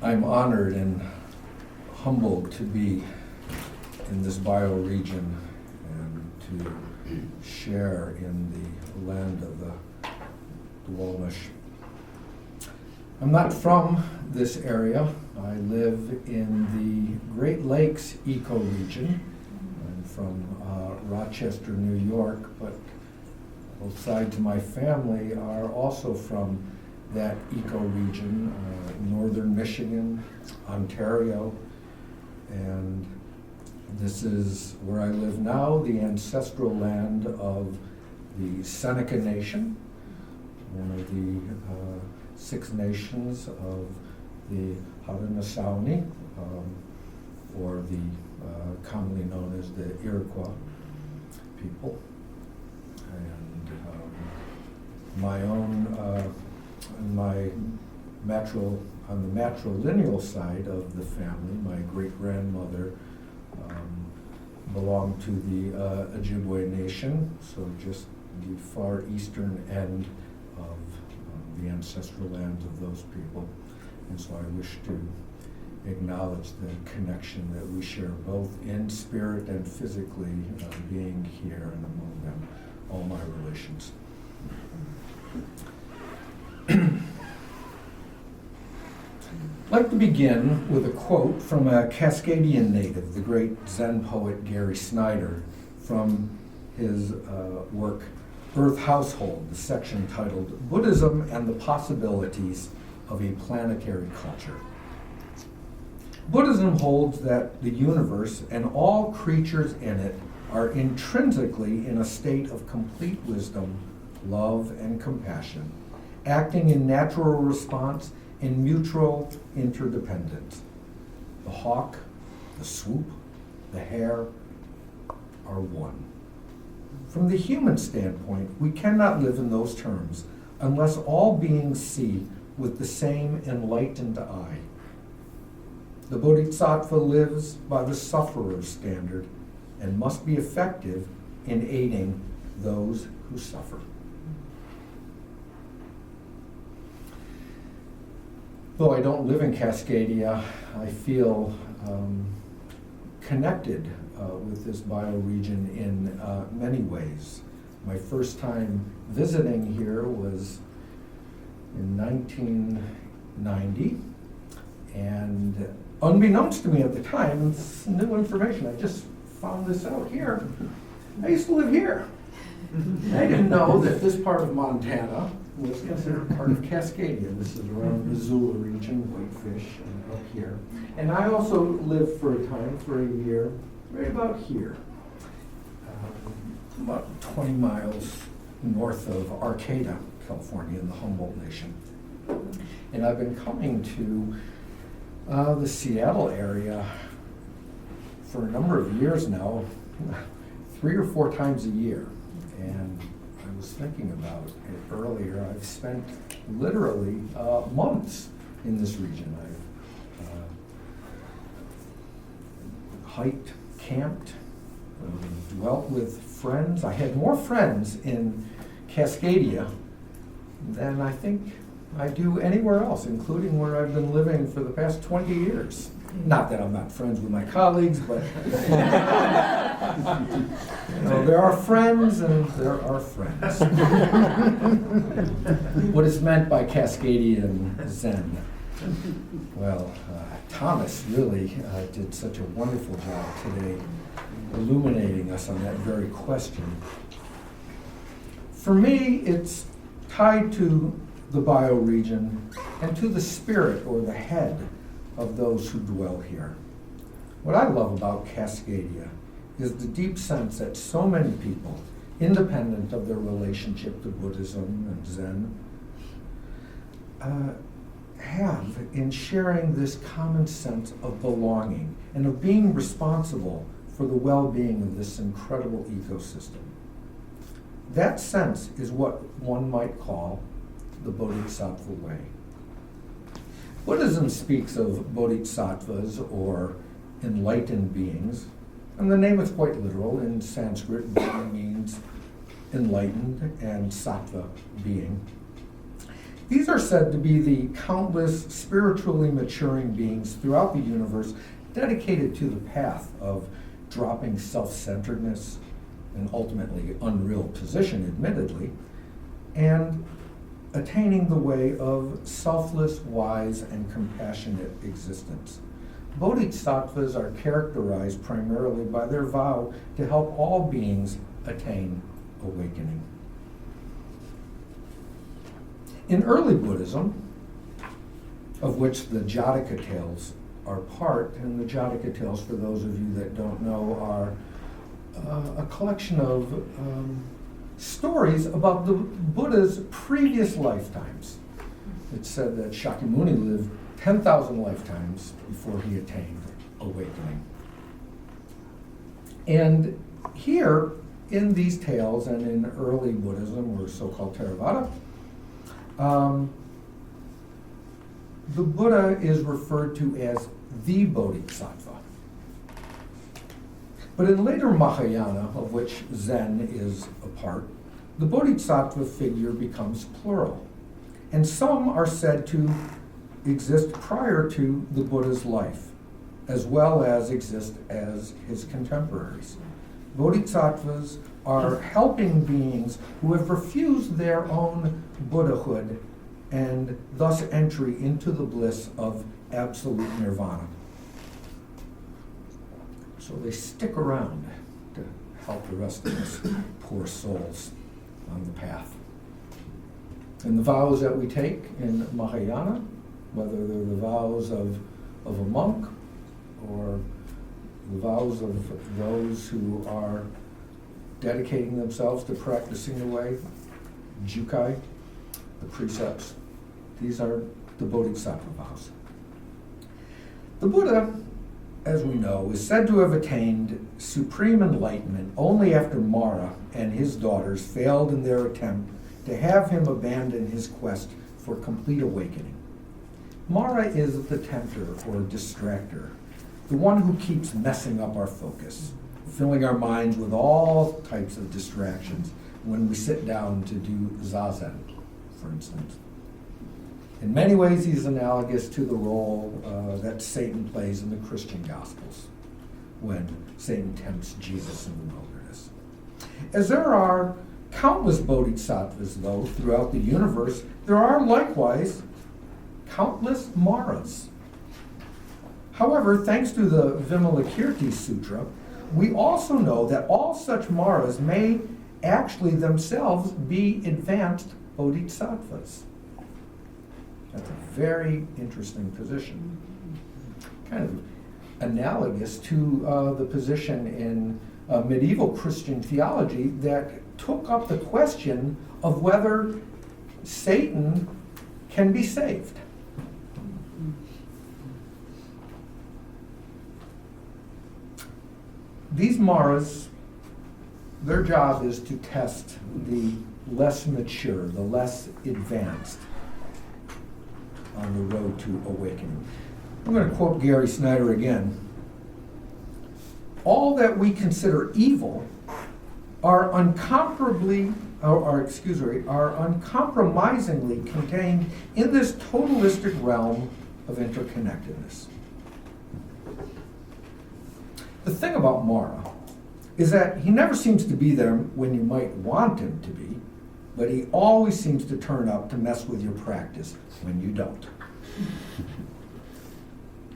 I'm honored and humbled to be in this bioregion and to share in the land of the Duwamish. I'm not from this area. I live in the Great Lakes ecoregion. I'm from Rochester, New York, but both sides of my family are also from that ecoregion, northern Michigan, Ontario, and this is where I live now, the ancestral land of the Seneca Nation, one of the 6 nations of the Haudenosaunee, or the commonly known as the Iroquois people. And my own, on the matrilineal side of the family, my great-grandmother belonged to the Ojibwe Nation, so just the far eastern end of the ancestral lands of those people. And so I wish to acknowledge the connection that we share both in spirit and physically, being here and among them, all my relations. I'd like to begin with a quote from a Cascadian native, the great Zen poet Gary Snyder, from his work Earth Household, the section titled Buddhism and the Possibilities of a Planetary Culture. Buddhism holds that the universe and all creatures in it are intrinsically in a state of complete wisdom, love, and compassion, acting in natural response in mutual interdependence. The hawk, the swoop, the hare are one. From the human standpoint, we cannot live in those terms unless all beings see with the same enlightened eye. The Bodhisattva lives by the sufferer's standard and must be effective in aiding those who suffer. Though I don't live in Cascadia, I feel connected with this bioregion in many ways. My first time visiting here was in 1990, and unbeknownst to me at the time, it's new information, I just found this out here. I used to live here. I didn't know that this part of Montana was considered part of Cascadia. This is around the Missoula region, Whitefish, and up here. And I also lived for a time, for a year, right about here, about 20 miles north of Arcata, California, in the Humboldt Nation. And I've been coming to the Seattle area for a number of years now, 3 or 4 times a year. And I was thinking about it earlier. I've spent literally months in this region. I've hiked, camped, dwelt with friends. I had more friends in Cascadia than I think I do anywhere else, including where I've been living for the past 20 years. Not that I'm not friends with my colleagues, but there are friends and there are friends. What is meant by Cascadian Zen? Well, Thomas really did such a wonderful job today illuminating us on that very question. For me, it's tied to the bioregion and to the spirit or the head of those who dwell here. What I love about Cascadia is the deep sense that so many people, independent of their relationship to Buddhism and Zen, have in sharing this common sense of belonging and of being responsible for the well-being of this incredible ecosystem. That sense is what one might call the Bodhisattva way. Buddhism speaks of bodhisattvas, or enlightened beings, and the name is quite literal. In Sanskrit, Bodhi means enlightened, and sattva, being. These are said to be the countless spiritually maturing beings throughout the universe dedicated to the path of dropping self-centeredness, an ultimately unreal position, admittedly, and attaining the way of selfless, wise, and compassionate existence. Bodhisattvas are characterized primarily by their vow to help all beings attain awakening. In early Buddhism, of which the Jataka tales are part, and the Jataka tales, for those of you that don't know, are a collection of stories about the Buddha's previous lifetimes. It's said that Shakyamuni lived 10,000 lifetimes before he attained awakening. And here, in these tales and in early Buddhism, or so-called Theravada, the Buddha is referred to as the Bodhisattva. But in later Mahayana, of which Zen is a part, the Bodhisattva figure becomes plural. And some are said to exist prior to the Buddha's life, as well as exist as his contemporaries. Bodhisattvas are helping beings who have refused their own Buddhahood and thus entry into the bliss of absolute nirvana. So they stick around to help the rest of us poor souls on the path. And the vows that we take in Mahayana, whether they're the vows of a monk or the vows of those who are dedicating themselves to practicing the way, Jukai, the precepts, these are the Bodhisattva vows. The Buddha, as we know, is said to have attained supreme enlightenment only after Mara and his daughters failed in their attempt to have him abandon his quest for complete awakening. Mara is the tempter or distractor, the one who keeps messing up our focus, filling our minds with all types of distractions when we sit down to do zazen, for instance. In many ways, he's analogous to the role that Satan plays in the Christian Gospels when Satan tempts Jesus in the wilderness. As there are countless bodhisattvas, though, throughout the universe, there are likewise countless Maras. However, thanks to the Vimalakirti Sutra, we also know that all such Maras may actually themselves be advanced bodhisattvas. That's a very interesting position. Kind of analogous to the position in medieval Christian theology that took up the question of whether Satan can be saved. These Maras, their job is to test the less mature, the less advanced on the road to awakening. I'm going to quote Gary Snyder again. All that we consider evil are uncompromisingly contained in this totalistic realm of interconnectedness. The thing about Mara is that he never seems to be there when you might want him to be, but he always seems to turn up to mess with your practice when you don't.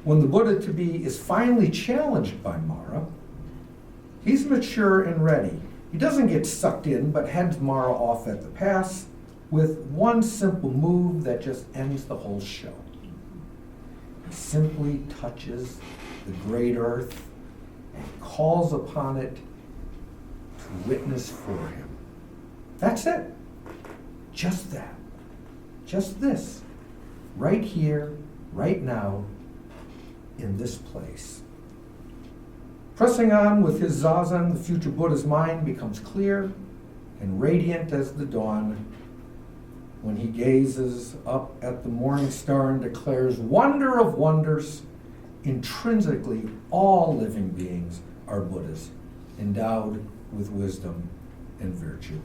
When the Buddha-to-be is finally challenged by Mara, he's mature and ready. He doesn't get sucked in, but heads Mara off at the pass with one simple move that just ends the whole show. He simply touches the great earth and calls upon it to witness for him. That's it. Just that. Just this. Right here, right now, in this place. Pressing on with his zazen, the future Buddha's mind becomes clear and radiant as the dawn when he gazes up at the morning star and declares, "Wonder of wonders, intrinsically all living beings are Buddhas, endowed with wisdom and virtue."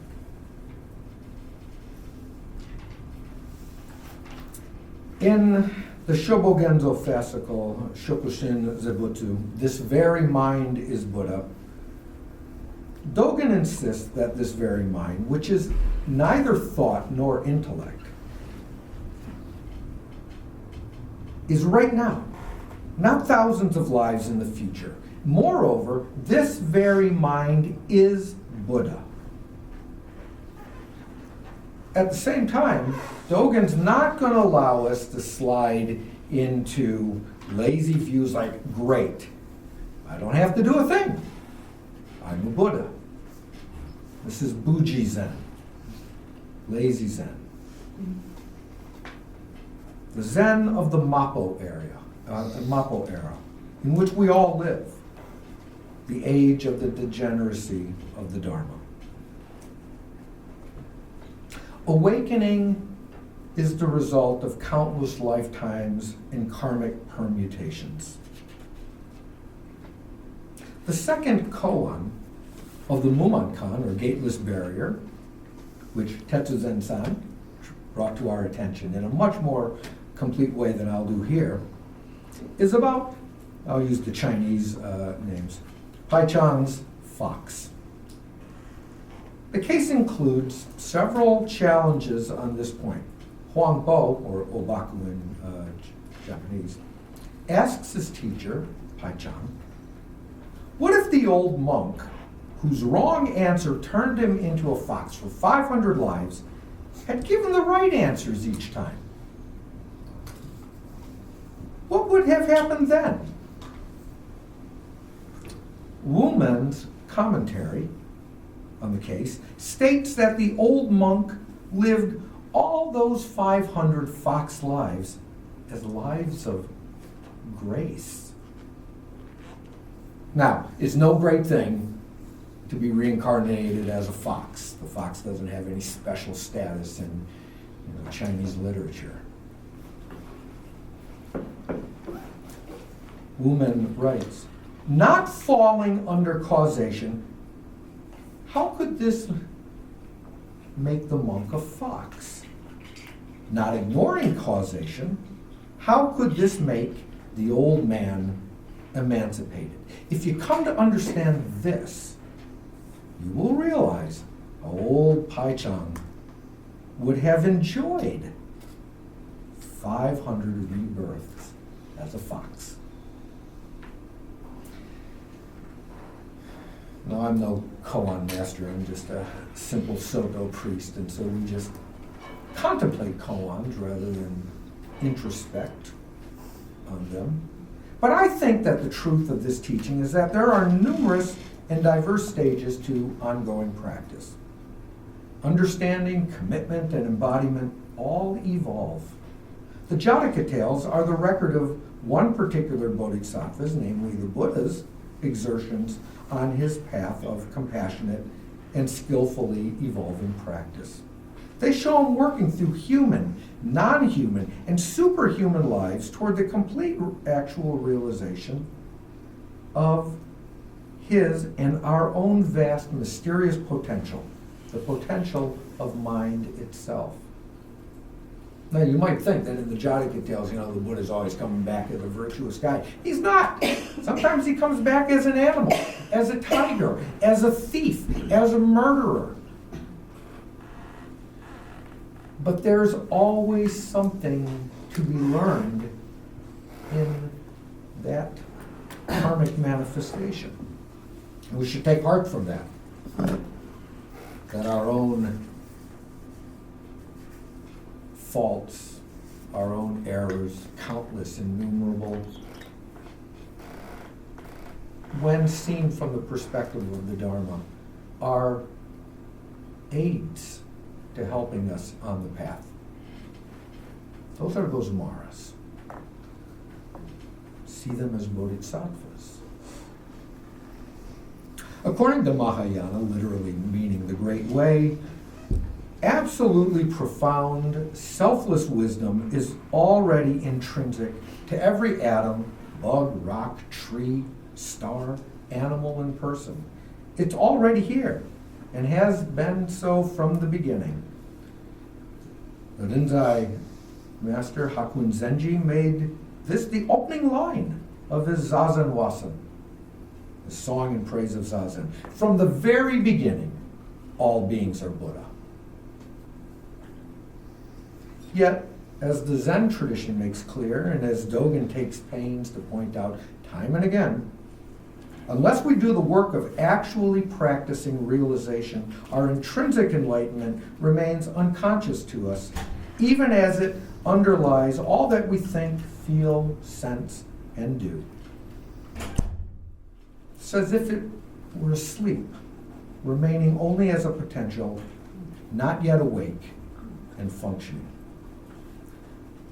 In the Shobogenzo fascicle, Shokushin Zebutsu, this very mind is Buddha. Dogen insists that this very mind, which is neither thought nor intellect, is right now, not thousands of lives in the future. Moreover, this very mind is Buddha. At the same time, Dogen's not going to allow us to slide into lazy views like, great, I don't have to do a thing. I'm a Buddha. This is Buji Zen, lazy Zen. The Zen of the Mappo era, in which we all live, the age of the degeneracy of the Dharma. Awakening is the result of countless lifetimes in karmic permutations. The second koan of the Mumonkan, or gateless barrier, which Tetsu Zen-san brought to our attention in a much more complete way than I'll do here, is about, I'll use the Chinese names, Pai Chang's fox. The case includes several challenges on this point. Huang Bo, or Obaku in Japanese, asks his teacher, Pai Chang, what if the old monk, whose wrong answer turned him into a fox for 500 lives, had given the right answers each time? What would have happened then? Wumen's commentary on the case states that the old monk lived all those 500 fox lives as lives of grace. Now, it's no great thing to be reincarnated as a fox. The fox doesn't have any special status in Chinese literature. Wumen writes, not falling under causation, how could this make the monk a fox? Not ignoring causation, how could this make the old man emancipated? If you come to understand this, you will realize old Pai Chang would have enjoyed 500 rebirths as a fox. Now, I'm no koan master, I'm just a simple Soto priest, and so we just contemplate koans rather than introspect on them. But I think that the truth of this teaching is that there are numerous and diverse stages to ongoing practice. Understanding, commitment, and embodiment all evolve. The Jataka tales are the record of one particular bodhisattva's, namely the Buddha's, exertions on his path of compassionate and skillfully evolving practice. They show him working through human, non-human, and superhuman lives toward the complete actual realization of his and our own vast mysterious potential, the potential of mind itself. Now, you might think that in the Jataka tales, the Buddha's always coming back as a virtuous guy. He's not. Sometimes he comes back as an animal, as a tiger, as a thief, as a murderer. But there's always something to be learned in that karmic manifestation. And we should take heart from that. That our own faults, our own errors, countless, innumerable, when seen from the perspective of the Dharma, are aids to helping us on the path. Those are those maras. See them as bodhisattvas. According to Mahayana, literally meaning the great way, absolutely profound, selfless wisdom is already intrinsic to every atom, bug, rock, tree, star, animal, and person. It's already here and has been so from the beginning. The Rinzai Master Hakuin Zenji made this the opening line of his Zazen Wasan, the song in praise of Zazen. From the very beginning, all beings are Buddha. Yet, as the Zen tradition makes clear, and as Dogen takes pains to point out time and again, unless we do the work of actually practicing realization, our intrinsic enlightenment remains unconscious to us, even as it underlies all that we think, feel, sense, and do. It's as if it were asleep, remaining only as a potential, not yet awake and functioning.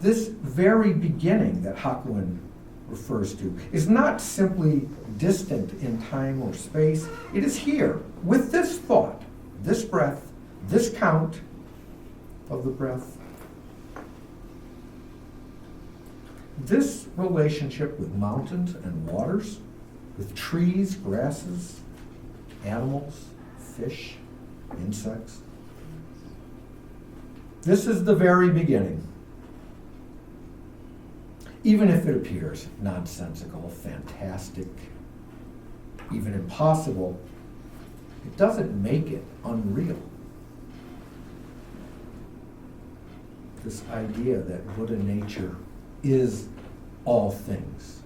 This very beginning that Hakuin refers to is not simply distant in time or space. It is here, with this thought, this breath, this count of the breath. This relationship with mountains and waters, with trees, grasses, animals, fish, insects. This is the very beginning. Even if it appears nonsensical, fantastic, even impossible, it doesn't make it unreal. This idea that Buddha nature is all things,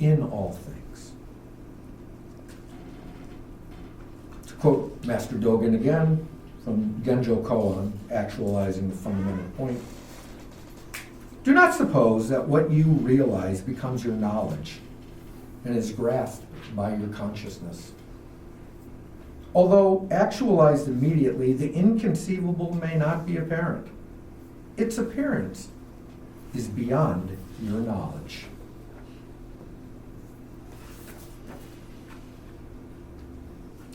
in all things. To quote Master Dogen again from Genjo Koan, actualizing the fundamental point, do not suppose that what you realize becomes your knowledge and is grasped by your consciousness. Although actualized immediately, the inconceivable may not be apparent. Its appearance is beyond your knowledge.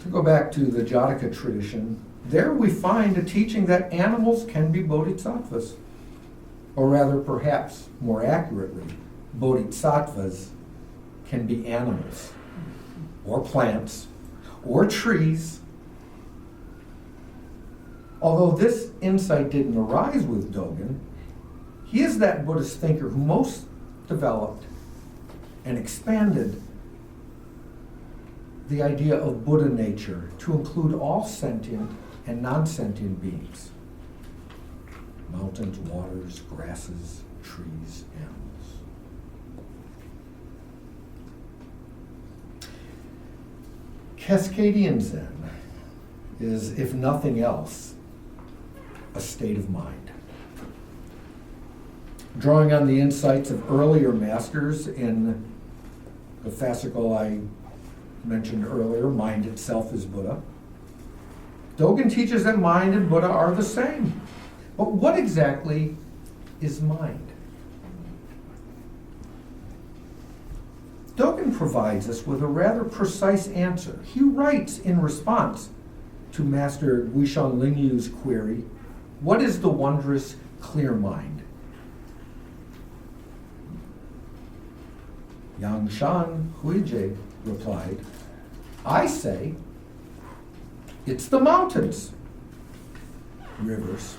To go back to the Jataka tradition, there we find a teaching that animals can be bodhisattvas. Or rather, perhaps more accurately, bodhisattvas can be animals, or plants, or trees. Although this insight didn't arise with Dogen, he is that Buddhist thinker who most developed and expanded the idea of Buddha nature to include all sentient and non-sentient beings. Mountains, waters, grasses, trees, animals. Cascadian Zen is, if nothing else, a state of mind. Drawing on the insights of earlier masters in the fascicle I mentioned earlier, Mind Itself is Buddha, Dogen teaches that mind and Buddha are the same. But what exactly is mind? Dogen provides us with a rather precise answer. He writes in response to Master Guishan Lingyu's query, what is the wondrous clear mind? Yangshan Huijie replied, I say, it's the mountains, rivers,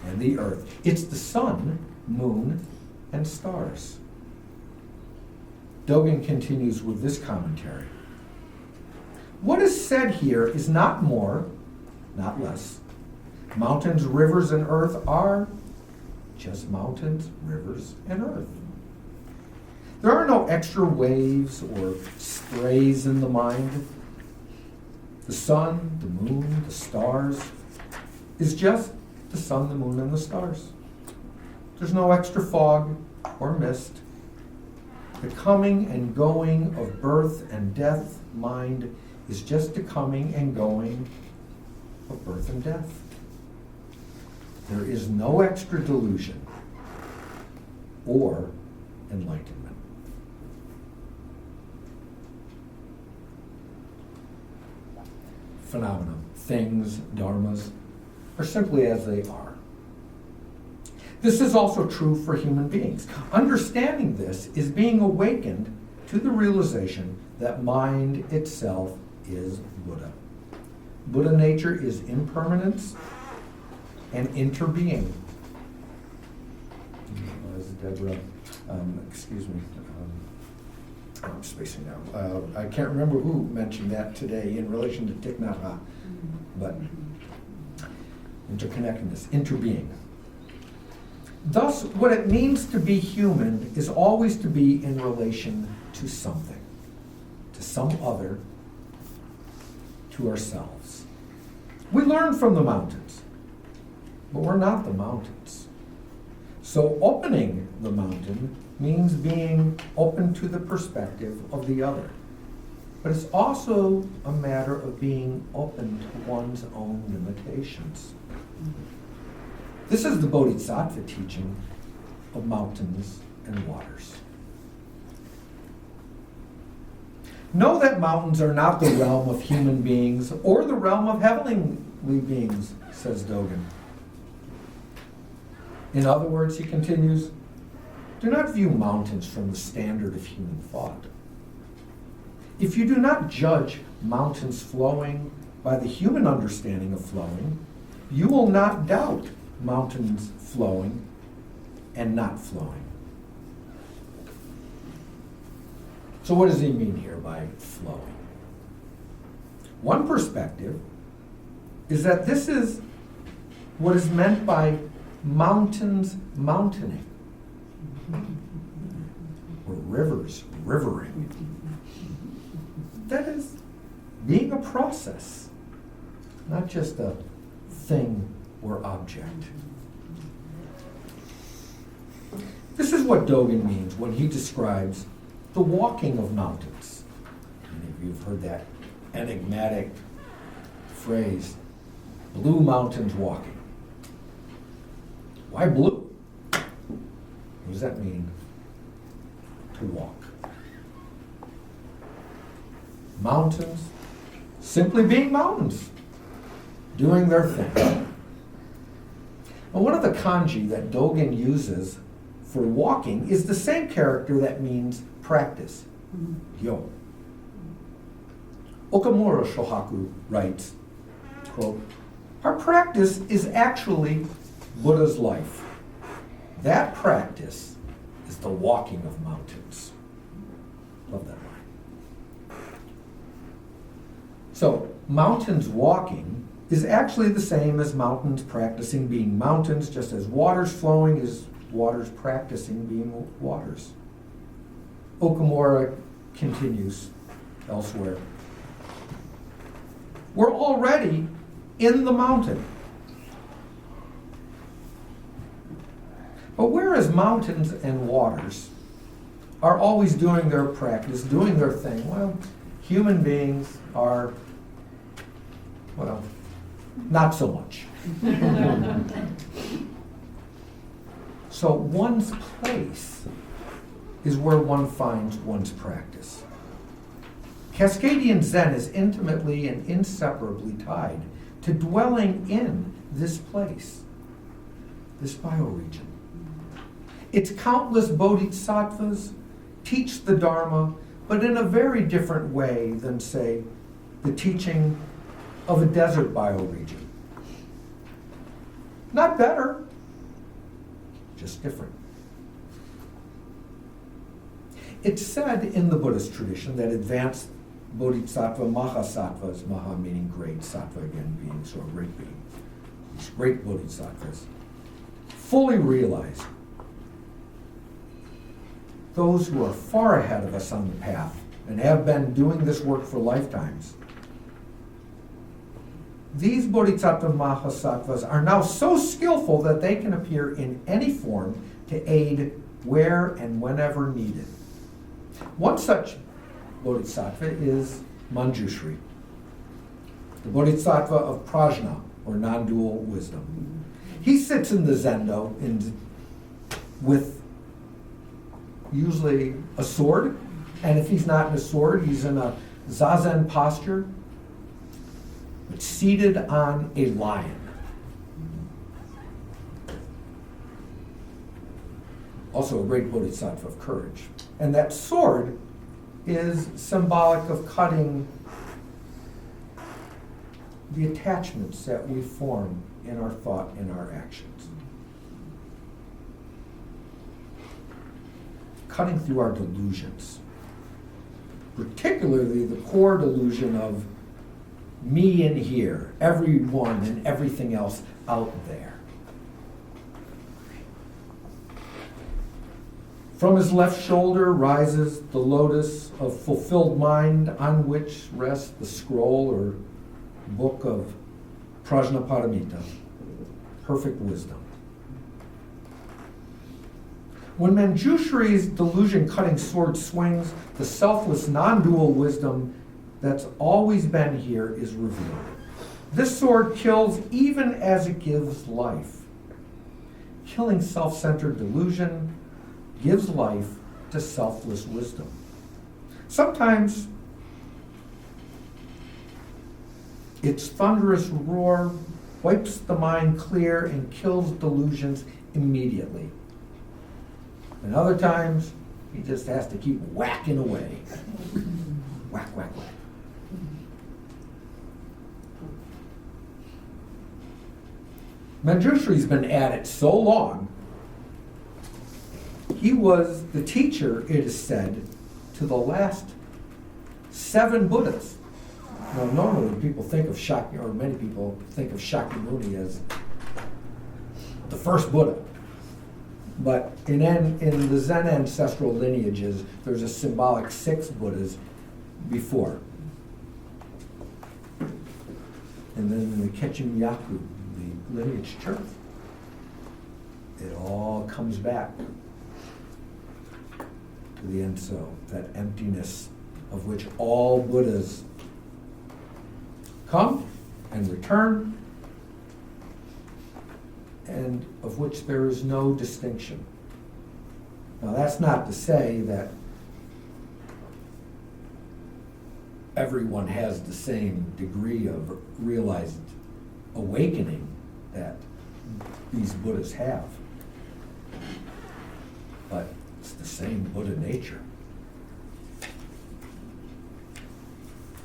and the earth. It's the sun, moon, and stars. Dogen continues with this commentary. What is said here is not more, not less. Mountains, rivers, and earth are just mountains, rivers, and earth. There are no extra waves or sprays in the mind. The sun, the moon, the stars is just the sun, the moon, and the stars. There's no extra fog or mist. The coming and going of birth and death mind is just the coming and going of birth and death. There is no extra delusion or enlightenment. Phenomena, things, dharmas, are simply as they are. This is also true for human beings. Understanding this is being awakened to the realization that mind itself is Buddha. Buddha nature is impermanence and interbeing. Deborah, excuse me, I'm spacing now. I can't remember who mentioned that today in relation to Thich Nhat Hanh, but interconnectedness, interbeing. Thus, what it means to be human is always to be in relation to something, to some other, to ourselves. We learn from the mountains, but we're not the mountains. So opening the mountain means being open to the perspective of the other. But it's also a matter of being open to one's own limitations. This is the Bodhisattva teaching of mountains and waters. Know that mountains are not the realm of human beings or the realm of heavenly beings, says Dogen. In other words, he continues, do not view mountains from the standard of human thought. If you do not judge mountains flowing by the human understanding of flowing, you will not doubt mountains flowing and not flowing. So what does he mean here by flowing? One perspective is that this is what is meant by mountains mountaining, or rivers rivering. That is being a process, not just a thing or object. This is what Dogen means when he describes the walking of mountains. Many of you have heard that enigmatic phrase, blue mountains walking. Why blue? What does that mean? To walk. Mountains simply being mountains, doing their thing. And one of the kanji that Dogen uses for walking is the same character that means practice, yo. Okamura Shohaku writes, quote, our practice is actually Buddha's life. That practice is the walking of mountains. Love that line. So, mountains walking is actually the same as mountains practicing being mountains, just as waters flowing is waters practicing being waters. Okamura continues elsewhere. We're already in the mountain. But whereas mountains and waters are always doing their practice, doing their thing, well, human beings are, well, not so much. So one's place is where one finds one's practice. Cascadian Zen is intimately and inseparably tied to dwelling in this place, this bioregion. Its countless bodhisattvas teach the Dharma, but in a very different way than, say, the teaching of a desert bioregion. Not better, just different. It's said in the Buddhist tradition that advanced bodhisattva mahasattvas, maha meaning great, sattva again being so a great being, these great bodhisattvas, fully realize those who are far ahead of us on the path and have been doing this work for lifetimes. These bodhisattva mahasattvas are now so skillful that they can appear in any form to aid where and whenever needed. One such bodhisattva is Manjushri, the bodhisattva of prajna, or non-dual wisdom. He sits in the zendo with usually a sword, and if he's not in a sword, he's in a zazen posture, but seated on a lion. Also a great bodhisattva of courage. And that sword is symbolic of cutting the attachments that we form in our thought and our actions. cutting through our delusions, particularly the core delusion of me in here, everyone and everything else out there. From his left shoulder rises the lotus of fulfilled mind on which rests the scroll or book of Prajnaparamita, perfect wisdom. When Manjushri's delusion-cutting sword swings, the selfless, non-dual wisdom that's always been here is revealed. This sword kills even as it gives life. Killing self-centered delusion gives life to selfless wisdom. Sometimes its thunderous roar wipes the mind clear and kills delusions immediately. And other times, he just has to keep whacking away. Whack, whack, whack. Manjushri's been at it so long, he was the teacher, it is said, to the last 7 Buddhas. Now, normally people think of Shakyamuni, or many people think of Shakyamuni as the first Buddha. But in the Zen ancestral lineages, there's a symbolic 6 Buddhas before. And then in the Kechim Yaku, the lineage chart, it all comes back to the Enso, that emptiness of which all Buddhas come and return, and of which there is no distinction. Now, that's not to say that everyone has the same degree of realized awakening that these Buddhas have, but it's the same Buddha nature.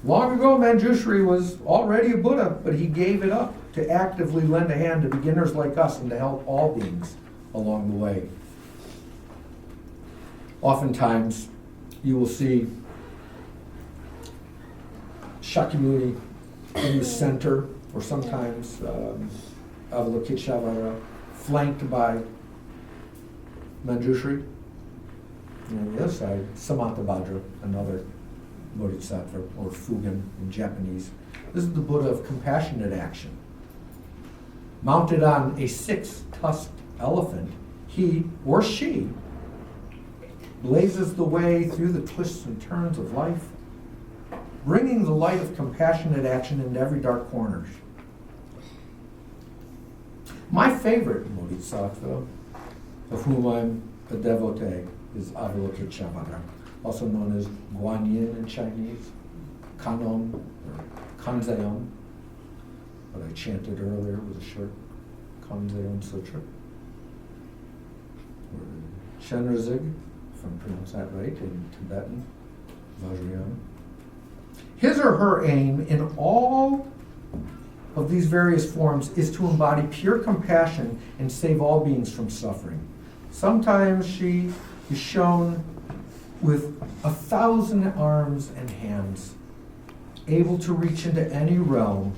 Long ago, Manjushri was already a Buddha, but he gave it up to actively lend a hand to beginners like us and to help all beings along the way. Oftentimes, you will see Shakyamuni in the center, or sometimes Avalokiteshvara flanked by Manjushri. And on the other side, Samantabhadra, another Bodhisattva, or Fugen in Japanese. This is the Buddha of compassionate action. Mounted on a 6-tusked elephant, he or she blazes the way through the twists and turns of life, bringing the light of compassionate action into every dark corner. My favorite Bodhisattva, of whom I'm a devotee, is Avalokiteshvara, also known as Guanyin in Chinese, Kanon, or Kanzeon. What I chanted earlier was a short Kanzeon Sutra. Or Shenrazig, if I'm pronouncing that right, in Tibetan, Vajrayana. His or her aim in all of these various forms is to embody pure compassion and save all beings from suffering. Sometimes she is shown with 1,000 arms and hands, able to reach into any realm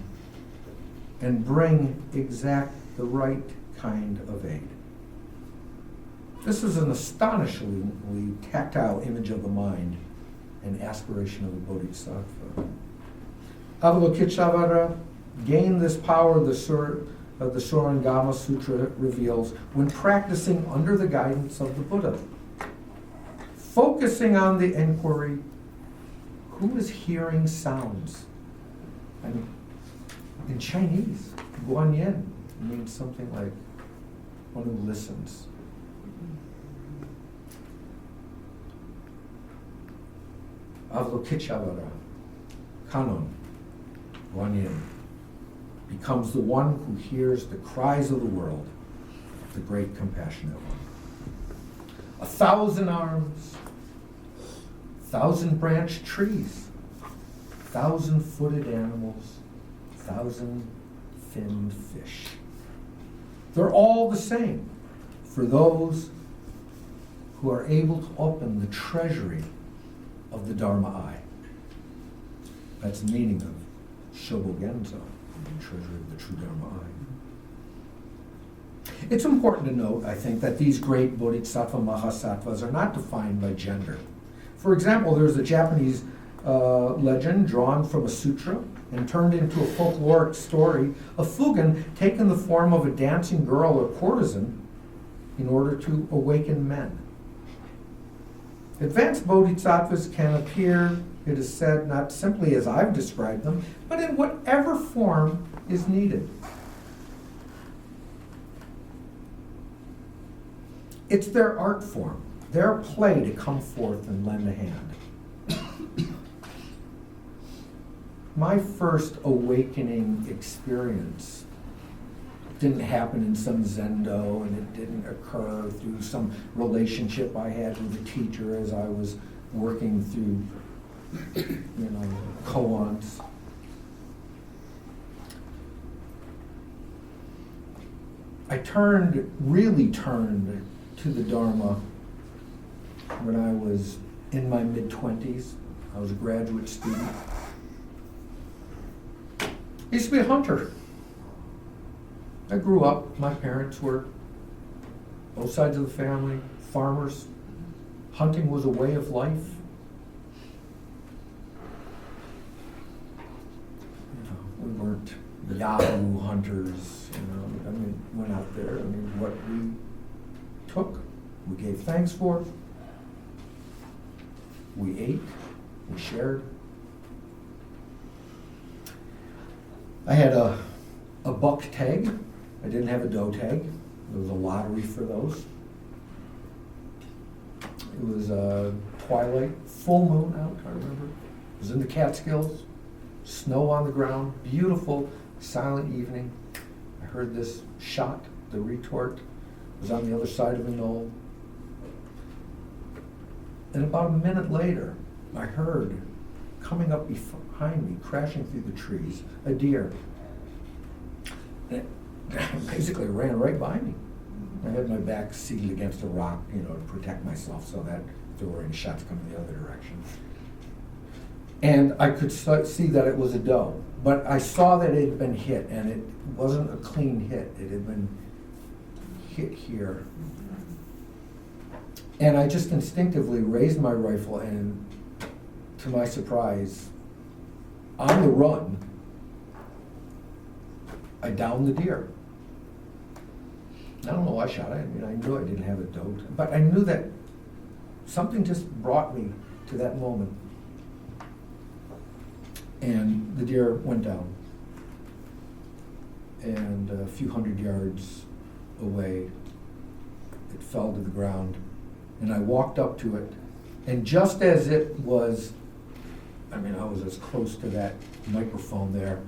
and bring the right kind of aid. This is an astonishingly tactile image of the mind and aspiration of the Bodhisattva. Avalokiteshvara gained this power the Surangama Sutra reveals when practicing under the guidance of the Buddha. Focusing on the inquiry, who is hearing sounds? And in Chinese, Guanyin means something like one who listens. Avalokiteshvara, Kanon, Guanyin, becomes the one who hears the cries of the world, the great compassionate one. 1,000 arms, 1,000 branched trees, 1,000-footed animals, 1,000-finned fish. They're all the same for those who are able to open the treasury of the Dharma eye. That's the meaning of Shobo Genzo, the treasury of the true Dharma eye. It's important to note, I think, that these great bodhisattva mahasattvas are not defined by gender. For example, there's a Japanese legend drawn from a sutra and turned into a folkloric story of Fugen taking the form of a dancing girl or courtesan in order to awaken men. Advanced bodhisattvas can appear, it is said, not simply as I've described them, but in whatever form is needed. It's their art form, their play to come forth and lend a hand. My first awakening experience didn't happen in some zendo, and it didn't occur through some relationship I had with a teacher as I was working through, koans. I really turned to the Dharma when I was in my mid-20s. I was a graduate student. I used to be a hunter. I grew up, my parents were, both sides of the family, farmers. Hunting was a way of life. We weren't Yahoo hunters, went out there. What we took, we gave thanks for. We ate, we shared. I had a buck tag. I didn't have a doe tag. There was a lottery for those. It was twilight, full moon out, I remember. It was in the Catskills, snow on the ground, beautiful, silent evening. I heard this shot, the retort was on the other side of the knoll. And about a minute later, I heard, coming up behind me, crashing through the trees, a deer. And it basically ran right by me. I had my back seated against a rock, to protect myself so that if there were any shots coming the other direction. And I could see that it was a doe, but I saw that it had been hit, and it wasn't a clean hit. It had been hit here. And I just instinctively raised my rifle, and to my surprise, on the run, I downed the deer. I don't know why I shot it. I knew I didn't have a doe, but I knew that something just brought me to that moment. And the deer went down. And a few hundred yards away, it fell to the ground. And I walked up to it. And just as it was, I was as close to that microphone there,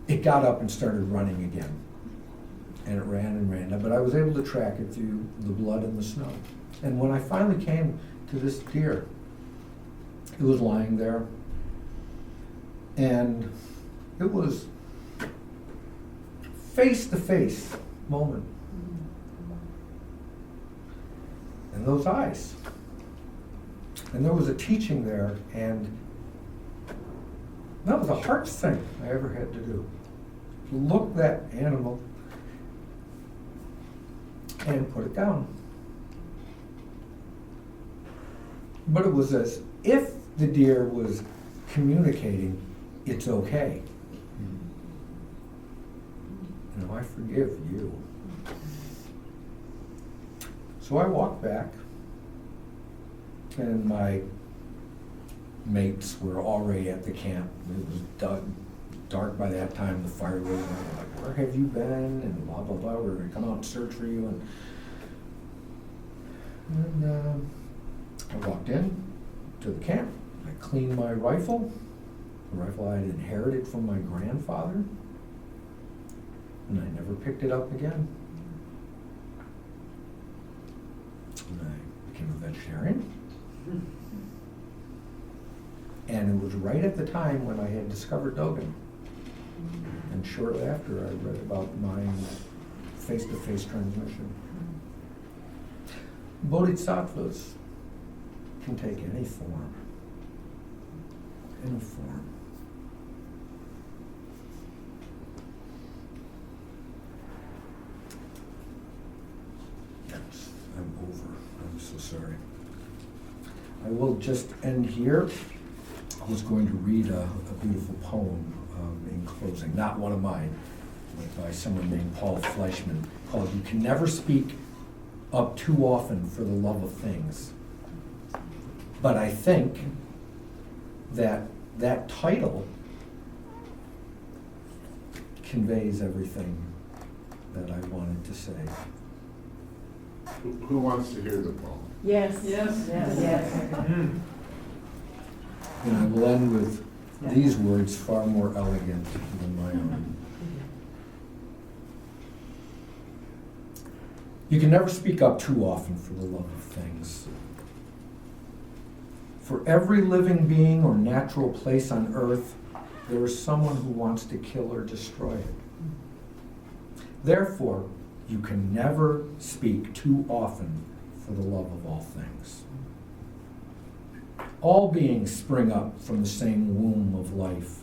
it got up and started running again. And it ran and ran. But I was able to track it through the blood and the snow. And when I finally came to this deer, it was lying there. And it was face-to-face moment. And those eyes. And there was a teaching there, and that was the hardest thing I ever had to do. Look that animal and put it down. But it was as if the deer was communicating, it's okay. I forgive you. So I walked back, and my mates were already at the camp. It was dark by that time. The fire was on. Like, where have you been? And blah, blah, blah. We're going to come out and search for you. And I walked in to the camp. I cleaned my rifle, the rifle I had inherited from my grandfather. And I never picked it up again. And I became a vegetarian. And it was right at the time when I had discovered Dogen. And shortly after, I read about my face-to-face transmission. Bodhisattvas can take any form. Any form. Yes, I'm over. I'm so sorry. I will just end here. I was going to read a beautiful poem in closing, not one of mine, but by someone named Paul Fleischman, called "You Can Never Speak Up Too Often for the Love of Things." But I think that that title conveys everything that I wanted to say. Who wants to hear the poem? Yes. Yes. Yes. Yes. And I will end with these words, far more elegant than my own. You can never speak up too often for the love of things. For every living being or natural place on earth, there is someone who wants to kill or destroy it. Therefore, you can never speak too often for the love of all things. All beings spring up from the same womb of life.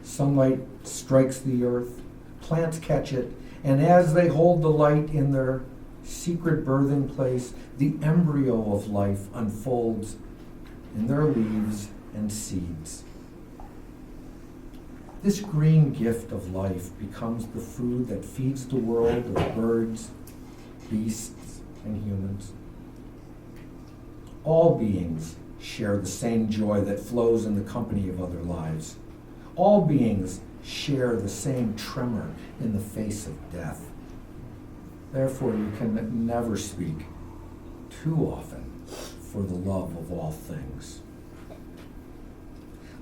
Sunlight strikes the earth, plants catch it, and as they hold the light in their secret birthing place, the embryo of life unfolds in their leaves and seeds. This green gift of life becomes the food that feeds the world of birds, beasts, and humans. All beings share the same joy that flows in the company of other lives. All beings share the same tremor in the face of death. Therefore, you can never speak too often for the love of all things.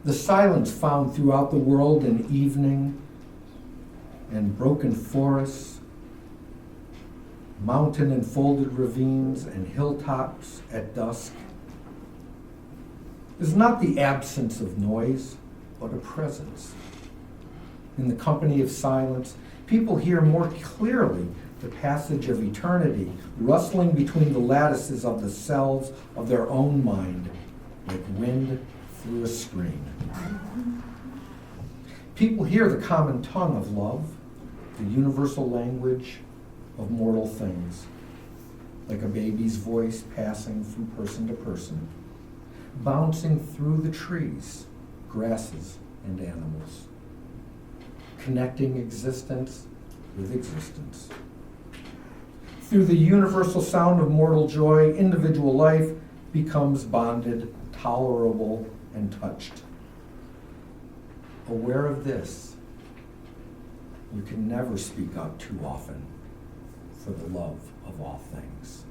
The silence found throughout the world in evening and broken forests, mountain enfolded ravines, and hilltops at dusk is not the absence of noise, but a presence. In the company of silence, people hear more clearly the passage of eternity rustling between the lattices of the cells of their own mind, like wind through a screen. People hear the common tongue of love, the universal language of mortal things, like a baby's voice passing from person to person, bouncing through the trees, grasses, and animals, connecting existence with existence. Through the universal sound of mortal joy, individual life becomes bonded, tolerable, and touched. Aware of this, you can never speak up too often for the love of all things.